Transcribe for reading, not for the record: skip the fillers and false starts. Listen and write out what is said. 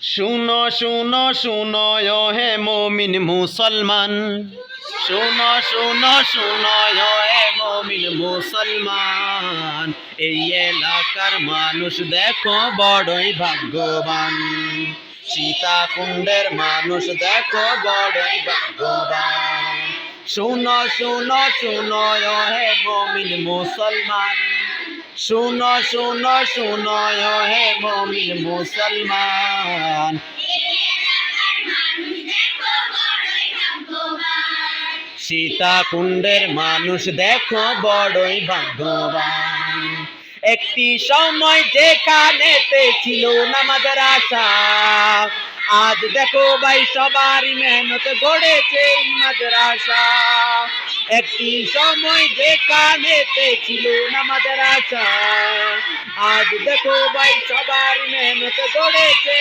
শুনো শুনো শুনো ও হে মুমিন মুসলমান, শুনো শুনো শুনো ও হে মুমিন মুসলমান, এই এলাকার মানুষ দেখো বড়ই ভাগ্যবান। সীতাকুণ্ডের মানুষ দেখো বড়ই ভাগ্যবান। শুনো শুনো শুনো ও হে মুমিন মুসলমান, শুনো শুনো শুনো ও হে মুমিন মুসলমান। সীতাকুণ্ডের মানুষ দেখো বড়ই ভাগ্যবান। একটি সময় যেখানেতে ছিল নামাজের আশা, আজ দেখো ভাই সবারই মেহনত গড়েছে এই মাদ্রাসা। একটি সময় যেখানেতে ছিল নামাজের আশা, আজ দেখো ভাই সবার মেহনত গড়েছে